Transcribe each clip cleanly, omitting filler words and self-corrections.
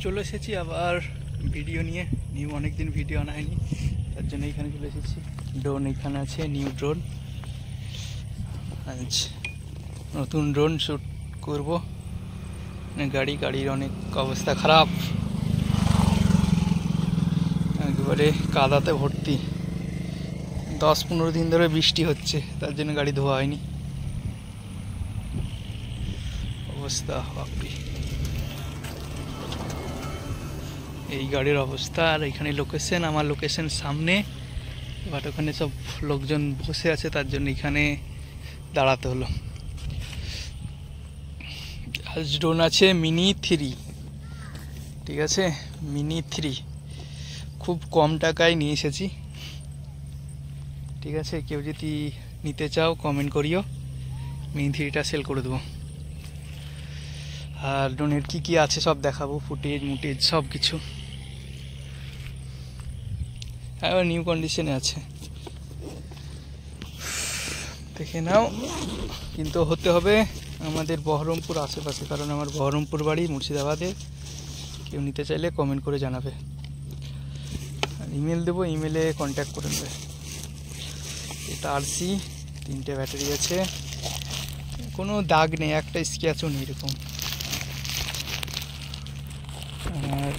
চলে এসেছি আবার ভিডিও নিয়ে। অনেক দিন ভিডিও আনা হয়নি, তার জন্য এখানে চলে এসেছি। ড্রোন এখানে আছে, নিউ ড্রোন। আজ নতুন ড্রোন শ্যুট করব। গাড়ির অনেক অবস্থা খারাপ, একেবারে কাদাতে ভর্তি। 10-15 দিন ধরে বৃষ্টি হচ্ছে, তার জন্য গাড়ি ধোয়া হয়নি। অবস্থা বাপরি, এই গাড়ির অবস্থা। আর এখানে লোকেশন, আমার লোকেশন সামনে, বাট ওখানে সব লোকজন বসে আছে, তার জন্য এখানে দাঁড়াতে হলো। আজ ড্রোন আছে মিনি 3, ঠিক আছে, মিনি 3 খুব কম টাকায় নিয়ে এসেছি, ঠিক আছে। কেউ যদি নিতে চাও কমেন্ট করিও, মিনি 3টা সেল করে দেবো। আর ড্রোনের কি আছে সব দেখাবো, ফুটেজ সব কিছু। এবার নিউ কন্ডিশনে আছে, দেখে নাও। কিন্তু হতে হবে আমাদের বহরমপুর আশেপাশে, কারণ আমার বহরমপুর বাড়ি মুর্শিদাবাদে। কেউ নিতে চাইলে কমেন্ট করে জানাবে, আর ইমেল দেবো, ইমেলে কন্ট্যাক্ট করে নেবে। এটা RC, 3টে ব্যাটারি আছে, কোনো দাগ নেই, একটা স্ক্র্যাচও নেই এরকম। আর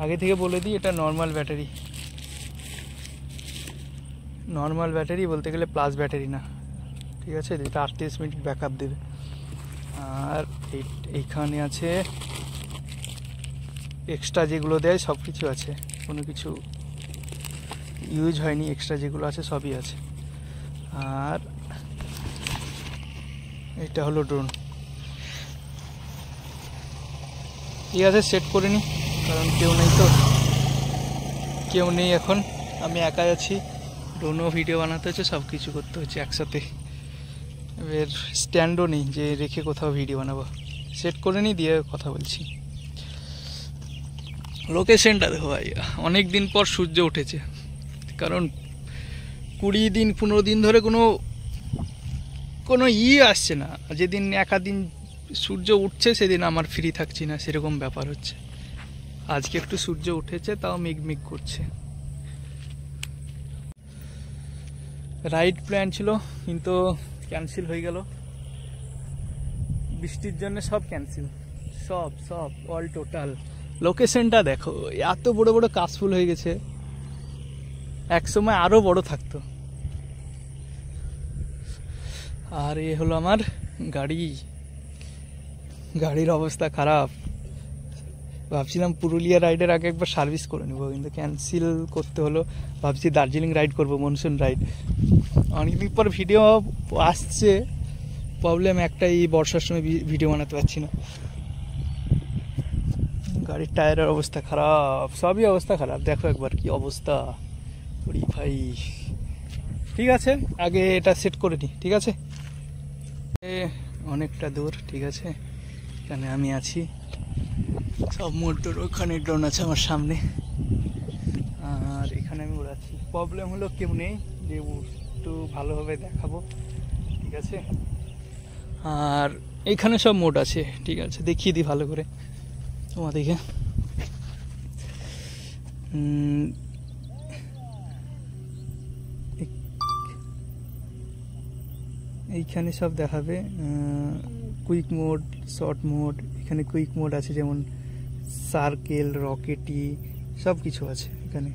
আগে থেকে বলে দিই, এটা নর্মাল ব্যাটারি বলতে গেলে প্লাস ব্যাটারি না, ঠিক আছে। এটা 38 মিনিট ব্যাকআপ দেবে। আর এইখানে আছে এক্সট্রা যেগুলো দেয় সব কিছু আছে, কোনো কিছু ইউজ হয়নি, এক্সট্রা যেগুলো আছে সবই আছে। আর এটা হলো ড্রোন, ঠিক আছে। সেট করে নিই, কারণ কেউ নেই এখন, আমি একাই আছি। ড্রোনও ভিডিও বানাতে হচ্ছে, সব কিছু করতে হচ্ছে একসাথে। এবার স্ট্যান্ডও নেই যে রেখে কোথাও ভিডিও বানাবো। সেট করে নিই, দিয়ে কথা বলছি। লোকেশনটা দেখো ভাই, অনেক দিন পর সূর্য উঠেছে, কারণ 20-15 দিন ধরে কোনো আসছে না। যেদিন একাদিন সূর্য উঠছে সেদিন আমার ফ্রি থাকছি না, সেরকম ব্যাপার হচ্ছে। আজকে একটু সূর্য উঠেছে, তাও মিগমিগ করছে। রাইড প্ল্যান ছিল, কিন্তু ক্যান্সেল হয়ে গেল বৃষ্টির জন্য। সব ক্যান্সেল, সব অল টোটাল। লোকেশনটা দেখো, এত বড় বড় কাশফুল হয়ে গেছে, এক সময় আরো বড় থাকতো। আর এ হলো আমার গাড়ির অবস্থা খারাপ। ভাবছিলাম পুরুলিয়া রাইডের আগে একবার সার্ভিস করে নেবো, কিন্তু ক্যান্সেল করতে হলো। ভাবছি দার্জিলিং রাইড করবো, মনসুন রাইড। অনেকদিন পর ভিডিও আসছে, প্রবলেম একটাই, বর্ষার সময় ভিডিও বানাতে পারছি না। গাড়ির টায়ারের অবস্থা খারাপ, সবই অবস্থা খারাপ। দেখো একবার কি অবস্থা, ওরে ভাই। ঠিক আছে, আগে এটা সেট করে নিই, ঠিক আছে। অনেকটা দূর, ঠিক আছে, এখানে আমি আছি। সব মোটর, ওখানে ড্রোন আছে আমার সামনে, আর এখানে আমি উড়াচ্ছি। প্রবলেম হলো কেউ নেই যে একটু ভালোভাবে দেখাবো, ঠিক আছে। আর এইখানে সব মোড আছে, ঠিক আছে, দেখিয়ে দিই ভালো করে তোমাদেরকে। এইখানে সব দেখাবে, কুইক মোড, শর্ট মোড। এখানে কুইক মোড আছে, যেমন সার্কেল, রকেটি, সব কিছু আছে এখানে।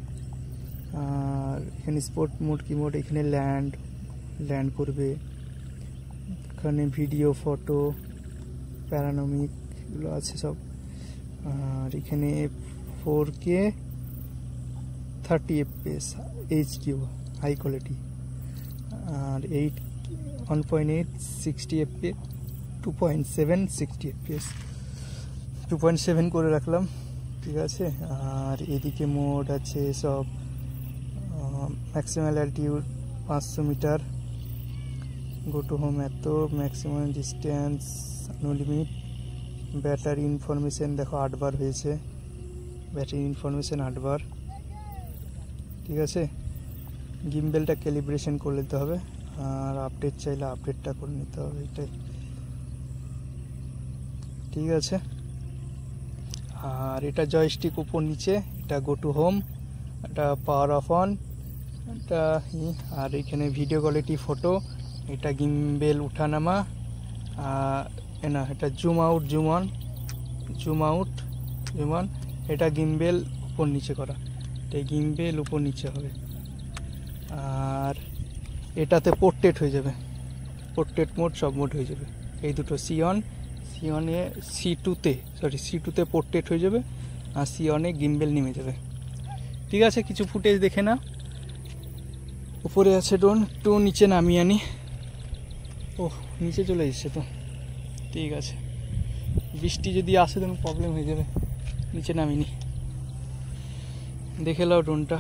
আর এখানে স্পোর্ট মোড, কি মোড, এখানে ল্যান্ড করবে। এখানে ভিডিও, ফটো, প্যারানমিক এগুলো আছে সব। আর এখানে 4K 30 FPS HQ high quality. আর 1.8 60 FPS, 2.7 60 FPS, 2.7 করে রাখলাম, ঠিক আছে। আর এদিকে মোড আছে সব, maximum altitude 500 metre, go to home এত, maximum distance, no limit. Battery information দেখো 8 বার হয়েছে, ব্যাটারি ইনফরমেশন 8 বার, ঠিক আছে। গিম্বেলটা ক্যালিব্রেশন করে নিতে হবে, আর আপডেট চাইলে আপডেটটা করে নিতে হবে, এটাই, ঠিক আছে। আর এটা জয়স্টিক উপর নিচে, এটা গো টু হোম, এটা পাওয়ার অফ অন, এটা আর এখানে ভিডিও কোয়ালিটি ফটো, এটা গিম্বেল উঠানামা, না এটা zoom out zoom on, zoom out zoom on, এটা গিম্বেল উপর নিচে করা, এটা গিম্বেল উপর নিচে হবে। আর এটাতে পোর্ট্রেট হয়ে যাবে, পোর্ট্রেট মোড সব মোড হয়ে যাবে। এই দুটো সি1এ সি2তে পোর্ট্রেট হয়ে যাবে, আর সি1এ গিম্বেল নেমে যাবে। ঠিক আছে, কিছু ফুটেজ দেখে না। উপরে আছে ড্রোন, একটু নিচে নামিয়ে আনি। ও নিচে চলে এসছে তো, ঠিক আছে। বৃষ্টি যদি আসে তখন প্রবলেম হয়ে যাবে, নিচে নামিনি। দেখে নাও ড্রোনটা।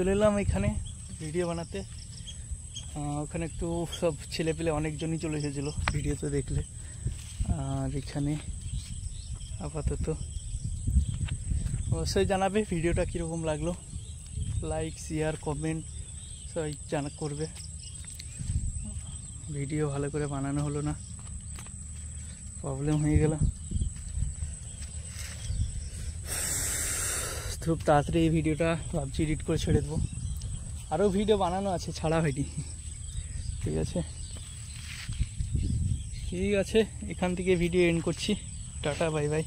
চলে এলাম এখানে ভিডিও বানাতে। ওখানে একটু সব ছেলে পেলে অনেকজনই চলে এসেছিলো ভিডিওতে দেখলে। আর এখানে আপাতত অবশ্যই জানাবে ভিডিওটা কীরকম লাগলো, লাইক শেয়ার কমেন্ট সবাই করবে। ভিডিও ভালো করে বানানো হলো না, প্রবলেম হয়ে গেল। খুব তাড়াতাড়ি এই ভিডিওটা ভাবছি এডিট করে ছেড়ে দেবো। আরও ভিডিও বানানো আছে, ছাড়া হয়নি। ঠিক আছে, ঠিক আছে, এখান থেকে ভিডিও এন্ড করছি। Tata, bye bye.